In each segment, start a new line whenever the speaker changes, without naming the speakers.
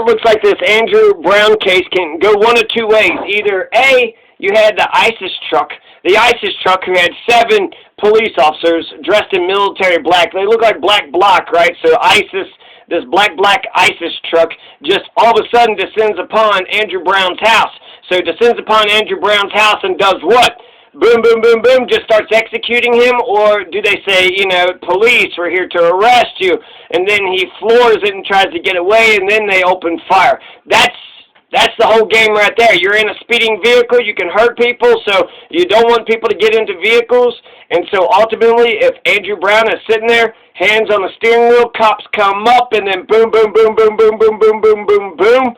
it looks like this Andrew Brown case can go one of two ways. Either A, you had the ISIS truck who had 7 police officers dressed in military black. They look like black bloc, right? So ISIS, this black ISIS truck just all of a sudden descends upon Andrew Brown's house. So it descends upon Andrew Brown's house and does what? Boom, boom, boom, boom, just starts executing him? Or do they say, you know, police, we're here to arrest you, and then he floors it and tries to get away, and then they open fire? That's the whole game right there. You're in a speeding vehicle, you can hurt people, so you don't want people to get into vehicles, and so ultimately, if Andrew Brown is sitting there, hands on the steering wheel, cops come up, and then boom, boom, boom, boom, boom, boom, boom, boom, boom, boom.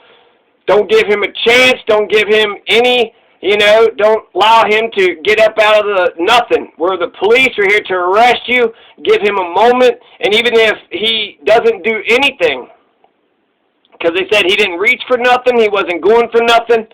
Don't give him a chance, don't give him any... You know, don't allow him to get up out of the nothing. We're the police. We're here to arrest you. Give him a moment. And even if he doesn't do anything, because they said he didn't reach for nothing, he wasn't going for nothing.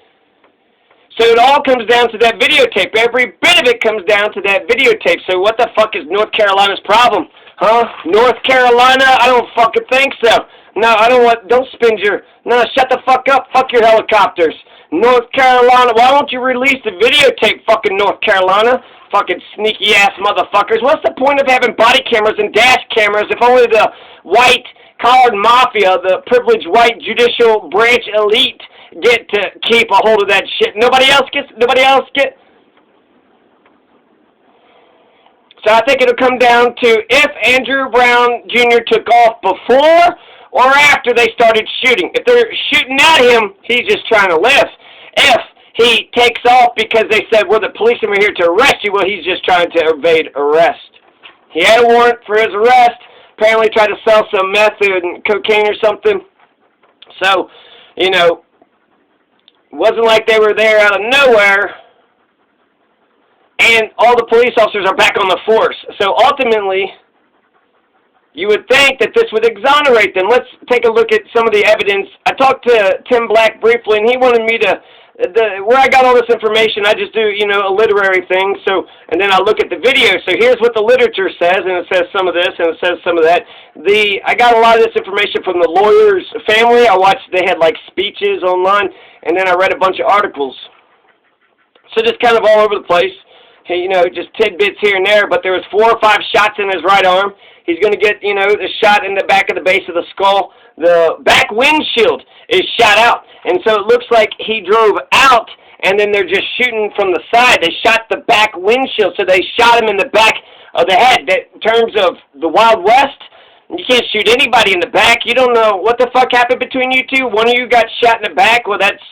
So it all comes down to that videotape. Every bit of it comes down to that videotape. So what the fuck is North Carolina's problem? Huh? North Carolina? I don't fucking think so. No, I don't want, don't spend your, no, shut the fuck up. Fuck your helicopters. North Carolina, why don't you release the videotape, fucking North Carolina? Fucking sneaky-ass motherfuckers. What's the point of having body cameras and dash cameras if only the white-collared mafia, the privileged white judicial branch elite get to keep a hold of that shit? Nobody else gets. So I think it'll come down to if Andrew Brown Jr. took off before or after they started shooting. If they're shooting at him, he's just trying to live. If he takes off because they said, we're the police and we're here to arrest you, well, he's just trying to evade arrest. He had a warrant for his arrest, apparently tried to sell some meth and cocaine or something. So, you know, it wasn't like they were there out of nowhere, and all the police officers are back on the force. So ultimately, you would think that this would exonerate them. Let's take a look at some of the evidence. I talked to Tim Black briefly, and he wanted me to, where I got all this information, I just do, you know, a literary thing, so, and then I look at the video. So here's what the literature says, and it says some of this, and it says some of that. I got a lot of this information from the lawyer's family. I watched, they had like speeches online, and then I read a bunch of articles. So just kind of all over the place. You know, just tidbits here and there, but there was 4 or 5 shots in his right arm. He's going to get, you know, the shot in the back of the base of the skull. The back windshield is shot out, and so it looks like he drove out, and then they're just shooting from the side. They shot the back windshield, so they shot him in the back of the head. That, in terms of the Wild West, you can't shoot anybody in the back. You don't know what the fuck happened between you two. One of you got shot in the back. Well, that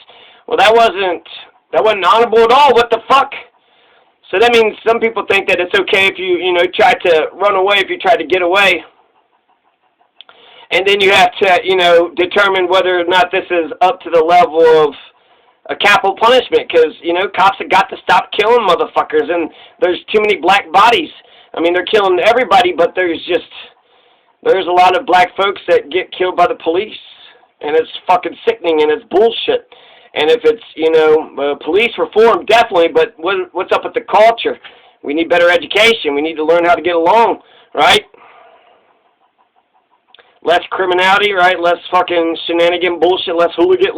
wasn't honorable at all. What the fuck? So that means some people think that it's okay if you know, try to run away, if you try to get away. And then you have to, you know, determine whether or not this is up to the level of a capital punishment. Because, you know, cops have got to stop killing motherfuckers. And there's too many black bodies. I mean, they're killing everybody, but there's a lot of black folks that get killed by the police. And it's fucking sickening, and it's bullshit. And if it's, you know, police reform, definitely, but what's up with the culture? We need better education. We need to learn how to get along, right? Less criminality, right? Less fucking shenanigan bullshit, less hooligan,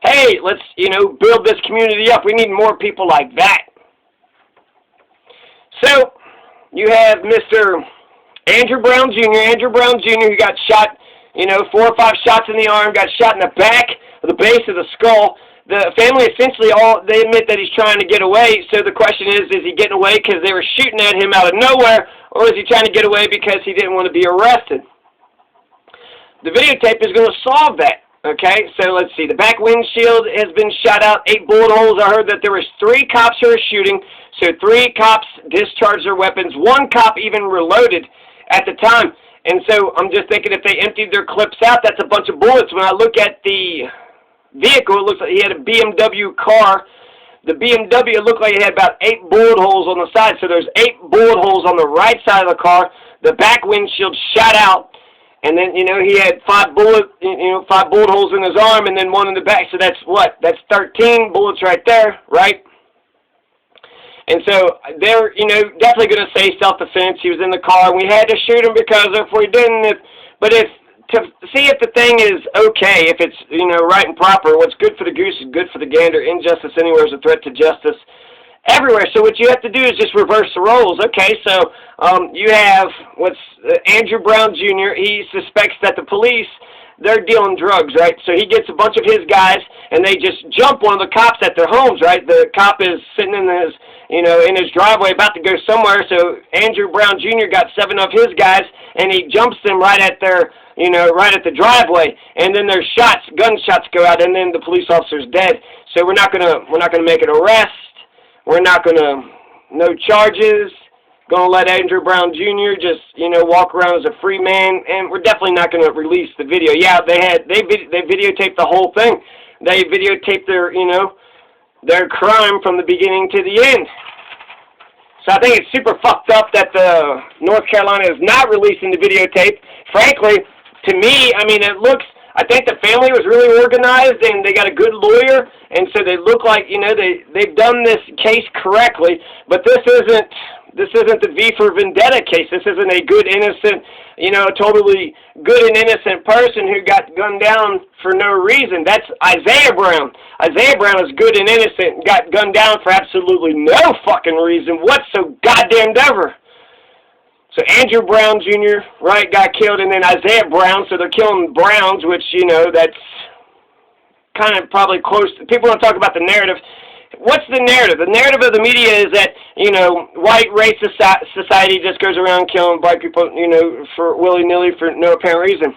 hey, let's, you know, build this community up. We need more people like that. So, you have Mr. Andrew Brown Jr., who got shot, you know, 4 or 5 shots in the arm, got shot in the back, the base of the skull. The family essentially they admit that he's trying to get away. So the question is he getting away because they were shooting at him out of nowhere, or is he trying to get away because he didn't want to be arrested? The videotape is going to solve that. Okay, so let's see. The back windshield has been shot out, 8 bullet holes. I heard that there was 3 cops who were shooting, so 3 cops discharged their weapons. 1 cop even reloaded at the time. And so I'm just thinking if they emptied their clips out, that's a bunch of bullets. When I look at the vehicle, it looks like he had a BMW car. The BMW, it looked like it had about 8 bullet holes on the side. So there's 8 bullet holes on the right side of the car. The back windshield shot out. And then, you know, he had 5 bullet holes in his arm and then 1 in the back. So that's what? That's 13 bullets right there, right? And so they're, you know, definitely going to say self-defense. He was in the car, and we had to shoot him because if we didn't, but if to see if the thing is okay, if it's, you know, right and proper. What's good for the goose is good for the gander. Injustice anywhere is a threat to justice everywhere. So what you have to do is just reverse the roles. Okay, so you have Andrew Brown Jr. He suspects that the police, they're dealing drugs, right? So he gets a bunch of his guys, and they just jump one of the cops at their homes, right? The cop is sitting in his, you know, in his driveway about to go somewhere. So Andrew Brown Jr. got 7 of his guys, and he jumps them right at their, you know, right at the driveway. And then there's shots, gunshots go out, and then the police officer's dead. So we're not gonna make an arrest. We're not gonna, no charges. Gonna let Andrew Brown Jr. just, you know, walk around as a free man, and we're definitely not gonna release the video. Yeah, they videotaped the whole thing. They videotaped their, you know, their crime from the beginning to the end. So I think it's super fucked up that the North Carolina is not releasing the videotape. Frankly, to me, I mean, it looks, I think the family was really organized and they got a good lawyer, and so they look like, you know, they've done this case correctly, but this isn't the V for Vendetta case. This isn't a good, innocent, you know, totally good and innocent person who got gunned down for no reason. That's Isaiah Brown. Isaiah Brown is good and innocent and got gunned down for absolutely no fucking reason whatsoever. So Andrew Brown Jr., right, got killed, and then Isaiah Brown, so they're killing Browns, which, you know, that's kind of probably close. People want to talk about the narrative. What's the narrative? The narrative of the media is that, you know, white race society just goes around killing black people, you know, for willy-nilly for no apparent reason.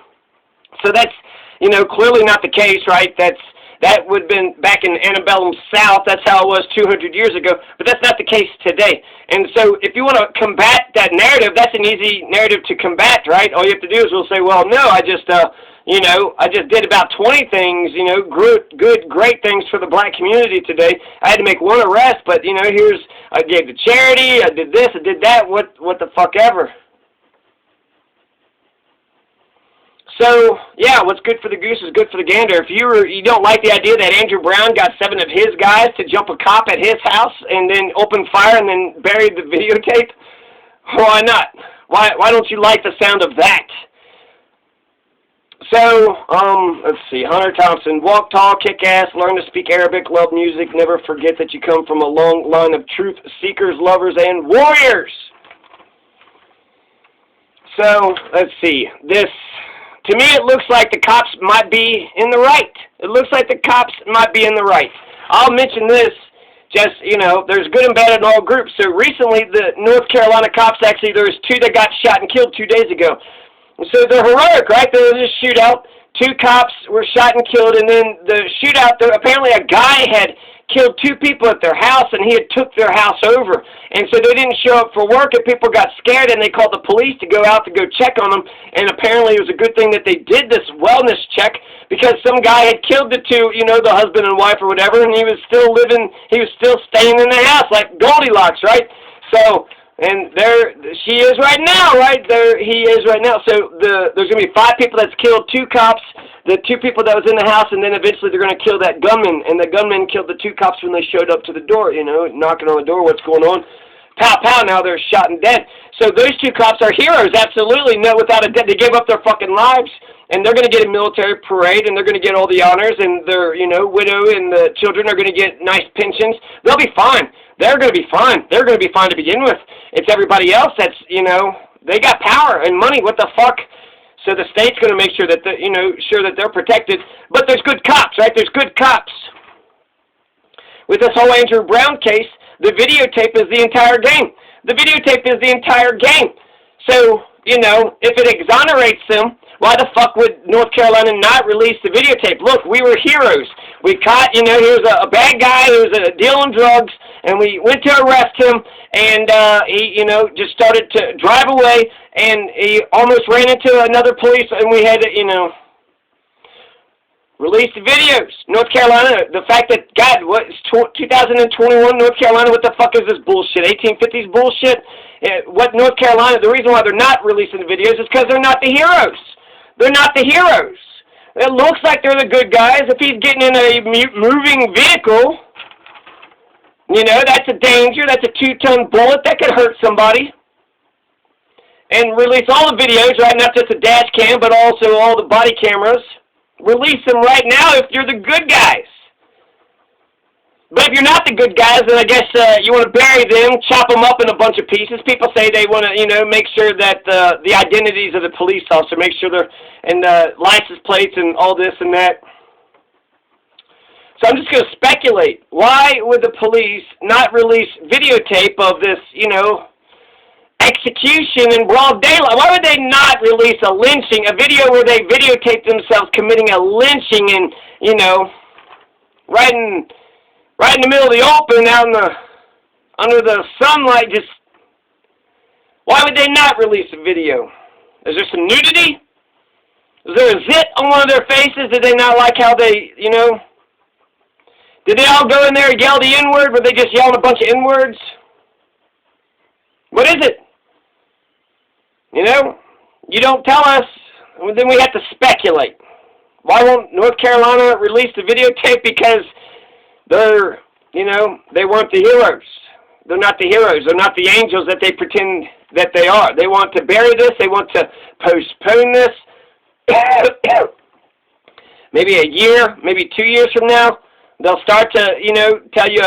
So that's, you know, clearly not the case, right? That would have been back in antebellum South. That's how it was 200 years ago. But that's not the case today. And so if you want to combat that narrative, that's an easy narrative to combat, right? All you have to do is we'll say, well, no, I just did about 20 things, you know, great things for the black community today. I had to make one arrest, but, you know, I gave to charity, I did this, I did that, what the fuck ever. So, yeah, what's good for the goose is good for the gander. If you don't like the idea that Andrew Brown got 7 of his guys to jump a cop at his house and then open fire and then buried the videotape, why not? Why don't you like the sound of that? So, let's see, Hunter Thompson, walk tall, kick ass, learn to speak Arabic, love music, never forget that you come from a long line of truth seekers, lovers, and warriors. So, let's see, to me it looks like the cops might be in the right. It looks like the cops might be in the right. I'll mention this, just, you know, there's good and bad in all groups. So recently, the North Carolina cops, actually, there was 2 that got shot and killed 2 days ago. So they're heroic, right? There was a shootout. 2 cops were shot and killed, and then the shootout, apparently a guy had killed 2 people at their house, and he had took their house over. And so they didn't show up for work, and people got scared, and they called the police to go out to go check on them. And apparently it was a good thing that they did this wellness check, because some guy had killed the 2, you know, the husband and wife or whatever, and he was still staying in the house, like Goldilocks, right? So, and she is right now, right? He is right now. So there's going to be 5 people that's killed, 2 cops, the 2 people that was in the house, and then eventually they're going to kill that gunman. And the gunman killed the 2 cops when they showed up to the door, you know, knocking on the door, what's going on? Pow, pow, now they're shot and dead. So those 2 cops are heroes, absolutely, no, without a doubt. They gave up their fucking lives, and they're going to get a military parade, and they're going to get all the honors, and their, you know, widow and the children are going to get nice pensions. They'll be fine. They're going to be fine. They're going to be fine to begin with. It's everybody else that's, you know, they got power and money. What the fuck? So the state's going to make sure that, sure that they're protected. But there's good cops, right? There's good cops. With this whole Andrew Brown case, the videotape is the entire game. The videotape is the entire game. So, you know, if it exonerates them, why the fuck would North Carolina not release the videotape? Look, we were heroes. We caught, you know, he was a bad guy who was dealing drugs, and we went to arrest him, and he, you know, just started to drive away, and he almost ran into another police, and we had to, you know, release the videos. North Carolina, the fact that, God, what is 2021 North Carolina, what the fuck is this bullshit? 1850s bullshit? What North Carolina, the reason why they're not releasing the videos is because they're not the heroes. They're not the heroes. It looks like they're the good guys. If he's getting in a moving vehicle, you know, that's a danger. That's a 2-ton bullet. That could hurt somebody. and release all the videos, right? Not just the dash cam, but also all the body cameras. Release them right now if you're the good guys. But if you're not the good guys, then I guess you want to bury them, chop them up in a bunch of pieces. People say they want to, make sure that the identities of the police officer, make sure they're, and license plates and all this and that. So I'm just going to speculate. Why would the police not release videotape of this, execution in broad daylight? Why would they not release a lynching, a video where they videotape themselves committing a lynching and, right in the middle of the open, out in under the sunlight? Just why would they not release a video? Is there some nudity? Is there a zit on one of their faces? Did they not like how they, Did they all go in there and yell the N-word? Were they just yelling a bunch of N-words? What is it? You don't tell us, then we have to speculate. Why won't North Carolina release the videotape? Because they're, they weren't the heroes. They're not the heroes. They're not the angels that they pretend that they are. They want to bury this. They want to postpone this. Maybe a year, maybe 2 years from now, they'll start to, tell you,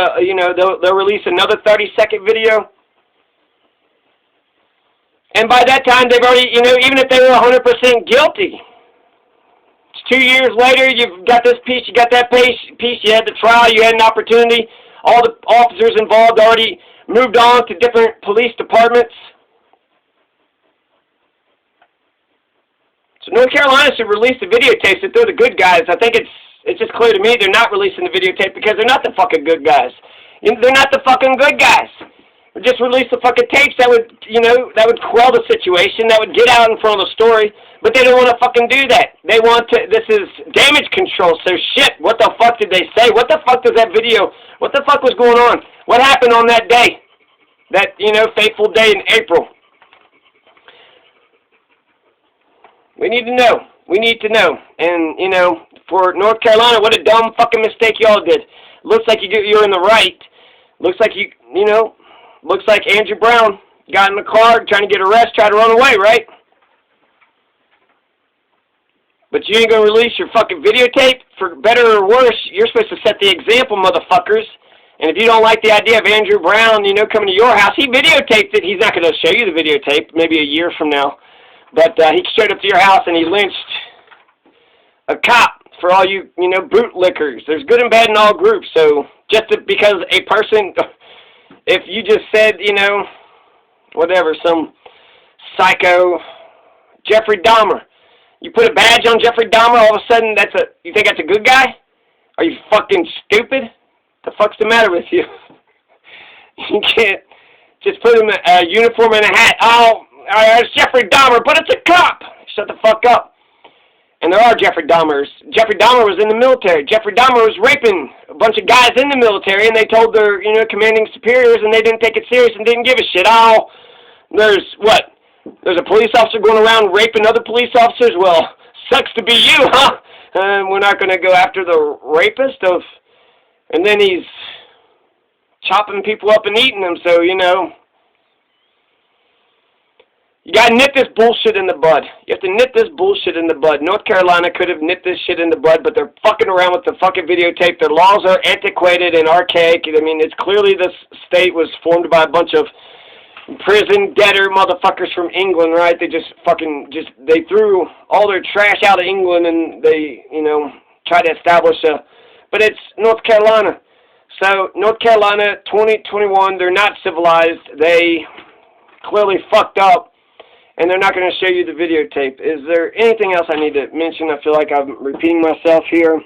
they'll release another 30-second video. And by that time, they've already, even if they were 100% guilty, it's 2 years later, you've got this piece, you got that piece, you had the trial, you had an opportunity. All the officers involved already moved on to different police departments. So North Carolina should release the videotapes if they're the good guys. I think it's just clear to me they're not releasing the videotape because they're not the fucking good guys. They're not the fucking good guys. Just release the fucking tapes that would, that would quell the situation, that would get out in front of the story, but they don't want to fucking do that. They want to, this is damage control, so shit, what the fuck did they say? What the fuck does that video, what the fuck was going on? What happened on that day? That, fateful day in April? We need to know. We need to know. And, for North Carolina, what a dumb fucking mistake y'all did. Looks like you're in the right. Looks like looks like Andrew Brown got in the car, trying to get arrested, tried to run away, right? But you ain't going to release your fucking videotape? For better or worse, you're supposed to set the example, motherfuckers. And if you don't like the idea of Andrew Brown, coming to your house, he videotaped it. He's not going to show you the videotape, maybe a year from now. But he showed up to your house and he lynched a cop for all you, bootlickers. There's good and bad in all groups. So just because a person... If you just said, whatever, some psycho Jeffrey Dahmer, you put a badge on Jeffrey Dahmer, all of a sudden you think that's a good guy? Are you fucking stupid? The fuck's the matter with you? You can't just put him in a uniform and a hat. Oh, it's Jeffrey Dahmer, but it's a cop. Shut the fuck up. And there are Jeffrey Dahmers. Jeffrey Dahmer was in the military. Jeffrey Dahmer was raping a bunch of guys in the military, and they told their, commanding superiors, and they didn't take it serious and didn't give a shit. Oh, there's a police officer going around raping other police officers? Well, sucks to be you, huh? We're not going to go after the rapist of, and then he's chopping people up and eating them, so, you gotta nip this bullshit in the bud. You have to nip this bullshit in the bud. North Carolina could have nipped this shit in the bud, but they're fucking around with the fucking videotape. Their laws are antiquated and archaic. I mean, it's clearly this state was formed by a bunch of prison debtor motherfuckers from England, right? They just they threw all their trash out of England and they, tried to establish but it's North Carolina. So, North Carolina, 2021, they're not civilized. They clearly fucked up. And they're not going to show you the videotape. Is there anything else I need to mention? I feel like I'm repeating myself here.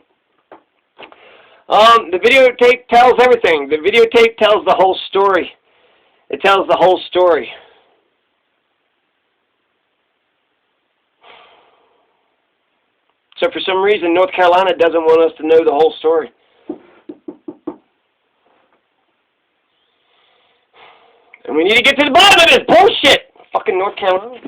The videotape tells everything. The videotape tells the whole story. It tells the whole story. So for some reason, North Carolina doesn't want us to know the whole story. And we need to get to the bottom of this bullshit. Fucking North Carolina.